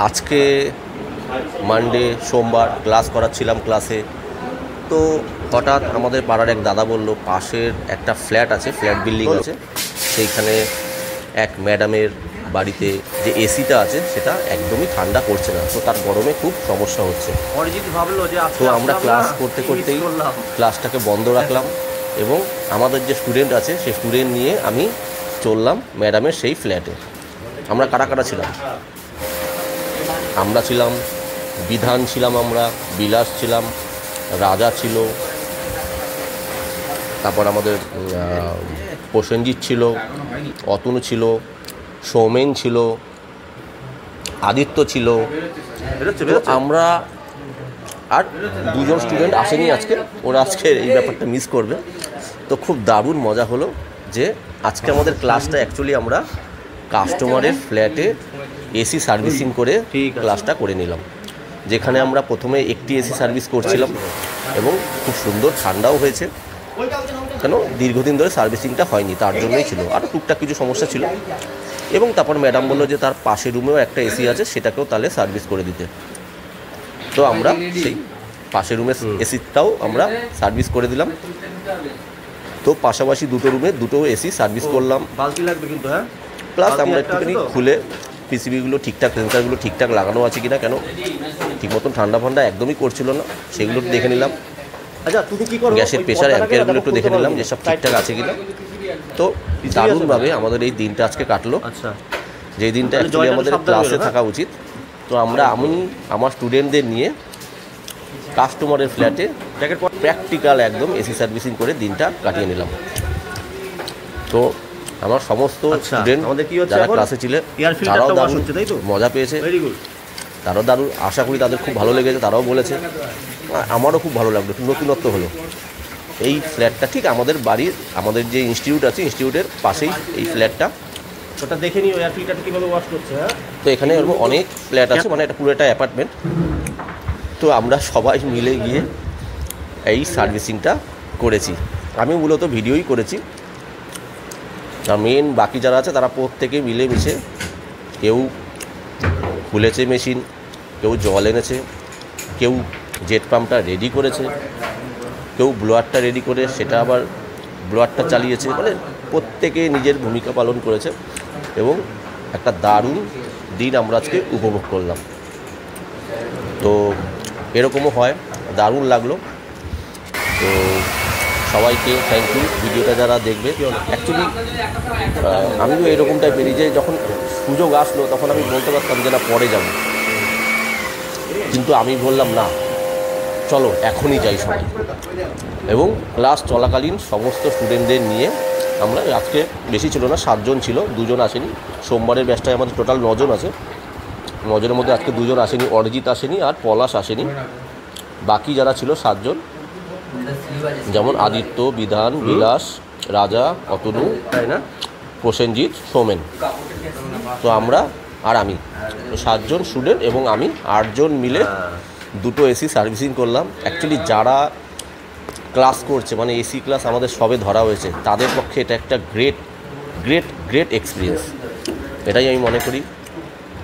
আজকে মানডে সোমবার ক্লাস করাচ্ছিলাম ক্লাসে, তো হঠাৎ আমাদের পাড়ার এক দাদা বলল পাশের একটা ফ্ল্যাট আছে, ফ্ল্যাট বিল্ডিং আছে, সেইখানে এক ম্যাডামের বাড়িতে যে এসিটা আছে সেটা একদমই ঠান্ডা করছে না, তো তার গরমে খুব সমস্যা হচ্ছে। তো আমরা ক্লাস করতে করতেই ক্লাসটাকে বন্ধ রাখলাম এবং আমাদের যে স্টুডেন্ট আছে সেই স্টুডেন্ট নিয়ে আমি চললাম ম্যাডামের সেই ফ্ল্যাটে। আমরা কারা কারা ছিলাম? আমরা ছিলাম, বিধান ছিলাম, আমরা বিলাস ছিলাম, রাজা ছিল, তারপর আমাদের প্রসেনজিৎ ছিল, অতনু ছিল, সৌমেন ছিল, আদিত্য ছিল। তো আমরা আর দুজন স্টুডেন্ট আসেনি আজকে, ওরা আজকে এই ব্যাপারটা মিস করবে। তো খুব দারুণ মজা হলো যে আজকে আমাদের ক্লাসটা অ্যাকচুয়ালি আমরা কাস্টমারের ফ্ল্যাটে এসি সার্ভিসিং করে ক্লাসটা করে নিলাম, যেখানে আমরা প্রথমে একটি এসি সার্ভিস করছিলাম এবং খুব সুন্দর ঠান্ডাও হয়েছে, কেন দীর্ঘদিন ধরে সার্ভিসিংটা হয়নি তার জন্যই ছিল, আর টুকটাক কিছু সমস্যা ছিল। এবং তারপর ম্যাডাম বললো যে তার পাশের রুমেও একটা এসি আছে, সেটাকেও তাহলে সার্ভিস করে দিতে। তো আমরা সেই পাশের রুমের এসিটাও আমরা সার্ভিস করে দিলাম। তো পাশাপাশি দুটো রুমে দুটো এসি সার্ভিস করলাম। বালতি লাগবে কিন্তু, হ্যাঁ। প্লাস আমরা একটুখানি খুলে পিসিবিগুলো ঠিকঠাক, সেন্সারগুলো ঠিকঠাক লাগানো আছে কিনা, কেন ঠিক মতন ঠান্ডা ফান্ডা একদমই করছিল না, সেগুলো দেখে নিলাম। আচ্ছা, তুমি কি করো? গ্যাসের প্রেশার অ্যাম্পিয়ারগুলো একটু দেখে নিলাম যে সব ঠিকঠাক আছে কিনা। তো দারুণভাবে আমাদের এই দিনটা আজকে কাটলো। আচ্ছা, যেই দিনটা অ্যাকচুয়ালি আমাদের ক্লাসে থাকা উচিত। তো আমি আমার স্টুডেন্টদের নিয়ে কাস্টমারের ফ্ল্যাটে প্র্যাকটিক্যাল একদম এসি সার্ভিসিং করে দিনটা কাটিয়ে নিলাম। তো আমার সমস্ত স্টুডেন্ট যারা ক্লাসে ছিলেন তারাও দারুণ মজা পেয়েছে, তারাও দারুণ, আশা করি তাদের খুব ভালো লেগেছে, তারাও বলেছে। আমারও খুব ভালো লাগলো, একটু নতুনত্ব হলো। এই ফ্ল্যাটটা ঠিক আমাদের বাড়ির, আমাদের যে ইনস্টিটিউট আছে ইনস্টিটিউটের পাশেই এই ফ্ল্যাটটা। ওটা দেখে নিও এয়ার ফিল্টারটা কীভাবে ওয়াশ করছে। হ্যাঁ, তো এখানে অনেক ফ্ল্যাট আছে, মানে এটা পুরো একটা অ্যাপার্টমেন্ট। তো আমরা সবাই মিলে গিয়ে এই সার্ভিসিংটা করেছি। আমি মূলত ভিডিওই করেছি, আর মেন বাকি যারা আছে তারা প্রত্যেকে মিলেমিশে, কেউ খুলেছে মেশিন, কেউ জল এনেছে, কেউ জেট পাম্পটা রেডি করেছে, কেউ ব্লোয়ারটা রেডি করে সেটা আবার ব্লোয়ারটা চালিয়েছে, মানে প্রত্যেকে নিজের ভূমিকা পালন করেছে এবং একটা দারুণ দিন আমরা আজকে উপভোগ করলাম। তো এরকমও হয়, দারুণ লাগলো। তো সবাইকে থ্যাংক ইউ, ভিডিওটা যারা দেখবে। অ্যাকচুয়ালি আমিও এরকম টাইপেরই, যে যখন সুযোগ আসলো তখন আমি বলতে পারতাম যে না পরে যাব, কিন্তু আমি বললাম না, চলো এখনই যাই সবাই। এবং ক্লাস চলাকালীন সমস্ত স্টুডেন্টদের নিয়ে আমরা, আজকে বেশি ছিল না, 7 জন ছিল, 2 জন আসেনি। সোমবারের ব্যাচটায় আমাদের টোটাল 9 জন আছে, 9 জনের মধ্যে আজকে 2 জন আসেনি, অরিজিৎ আসেনি আর পলাশ আসেনি। বাকি যারা ছিল 7 জন, যেমন আদিত্য, বিধান, বিলাস, রাজা, অতনু, তাই না, প্রসেনজিৎ, সৌমেন। তো আমরা আর আমি, তো 7 জন স্টুডেন্ট এবং আমি 8 জন মিলে দুটো এসি সার্ভিসিং করলাম। অ্যাকচুয়ালি যারা ক্লাস করছে, মানে এসি ক্লাস আমাদের সবে ধরা হয়েছে, তাদের পক্ষে এটা একটা গ্রেট গ্রেট গ্রেট এক্সপিরিয়েন্স, এটাই আমি মনে করি।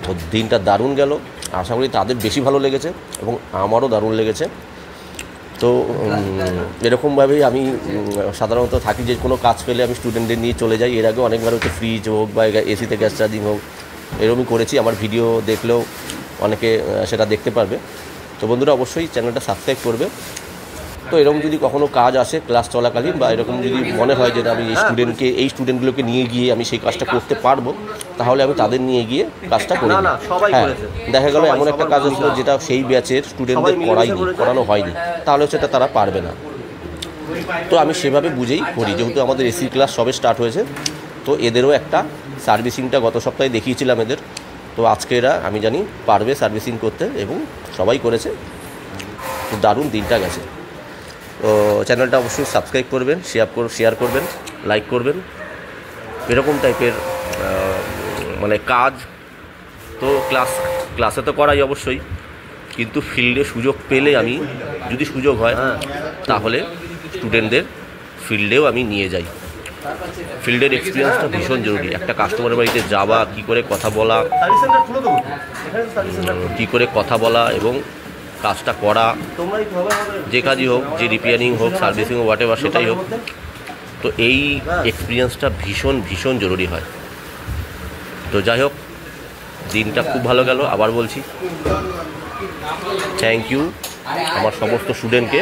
তো দিনটা দারুণ গেল, আশা করি তাদের বেশি ভালো লেগেছে এবং আমারও দারুণ লেগেছে। তো এরকমভাবেই আমি সাধারণত থাকি, যে কোনো কাজ পেলে আমি স্টুডেন্টদের নিয়ে চলে যাই। এর আগে অনেকবার হচ্ছে ফ্রিজ হোক বা এসিতে গ্যাস চার্জিং হোক, এরকমই করেছি। আমার ভিডিও দেখলেও অনেকে সেটা দেখতে পারবে। তো বন্ধুরা অবশ্যই চ্যানেলটা সাবস্ক্রাইব করবে। তো এরকম যদি কখনও কাজ আসে ক্লাস চলাকালীন, বা এরকম যদি মনে হয় যে আমি এই স্টুডেন্টগুলোকে নিয়ে গিয়ে আমি সেই কাজটা করতে পারবো, তাহলে আমি তাদের নিয়ে গিয়ে কাজটা করি। হ্যাঁ, দেখা গেল এমন একটা কাজ আসলো যেটা সেই ব্যাচের স্টুডেন্টদের করানো হয়নি, তাহলে সেটা তারা পারবে না। তো আমি সেভাবে বুঝেই করি, যেহেতু আমাদের এসি ক্লাস সবে স্টার্ট হয়েছে। তো এদেরও একটা সার্ভিসিংটা গত সপ্তাহে দেখিয়েছিলাম এদের, তো আজকে এরা আমি জানি পারবে সার্ভিসিং করতে, এবং সবাই করেছে। খুব দারুণ দিনটা গেছে। তো চ্যানেলটা অবশ্যই সাবস্ক্রাইব করবেন, শেয়ার করবেন, লাইক করবেন। এরকম টাইপের মানে কাজ তো ক্লাসে তো করাই অবশ্যই, কিন্তু ফিল্ডে সুযোগ পেলে আমি, যদি সুযোগ হয় তাহলে স্টুডেন্টদের ফিল্ডেও আমি নিয়ে যাই। ফিল্ডের এক্সপিরিয়েন্সটা ভীষণ জরুরি। একটা কাস্টমারের বাড়িতে যাওয়া, কী করে কথা বলা, সার্ভিস সেন্টার খুলে দেবো এখানে সার্ভিস সেন্টার কী করে কথা বলা এবং কাজটা করা, তোমরাই তো হবে আমাদের যে কাজই হোক, যে রিপেয়ারিং হোক, সার্ভিসিং হোক, হোয়াট এভার সেটাই হোক, তো এই এক্সপিরিয়েন্সটা ভীষণ ভীষণ জরুরি হয়। তো যাই হোক, দিনটা খুব ভালো গেল। আবার বলছি থ্যাংক ইউ আমার সমস্ত স্টুডেন্টকে।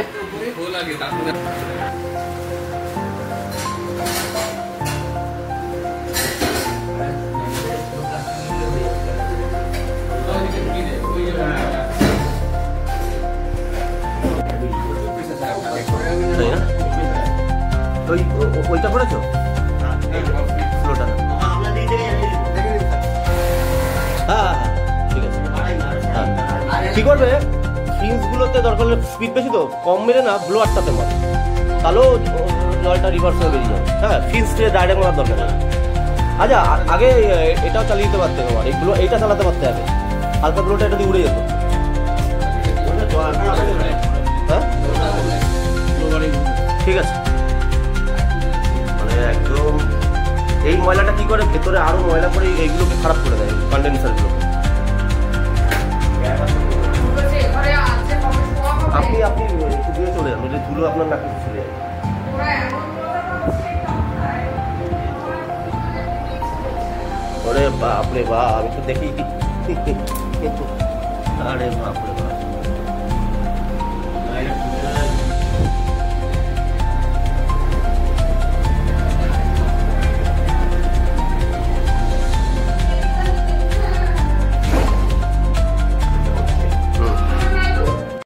তাই না? ওইটা করেছো ফ্লোটা? হ্যাঁ ঠিক আছে। হ্যাঁ কী করবে, ফিন্সগুলোতে দরকার হলে স্পিড বেশি তো কম মেরে না ব্লোয়ারটাতে মারো, তাহলেও জলটা রিভার্স হয়ে বেরিয়ে যাবে। হ্যাঁ ফিন্স দিয়ে ডাইরেক্ট মারার দরকার নেই। আচ্ছা আগে এটাও চালিয়ে দিতে পারতে তোমার, এইটা চালাতে পারতে আগে, হালকা ব্লোটা এটা দিয়ে উড়ে যেত। হ্যাঁ ঠিক আছে। মানে একদম এই ময়লাটা কি করে ভেতরে আরো ময়লা করে এইগুলোকে খারাপ করে দেয়, কন্ডেন্সারগুলো। আপনি আপনি একটু দিয়ে চলে যান, ধুলো আপনার নাকে চলে যাবে। ওরে বাপরে বাপ, আমি তো দেখি আরে বাপরে।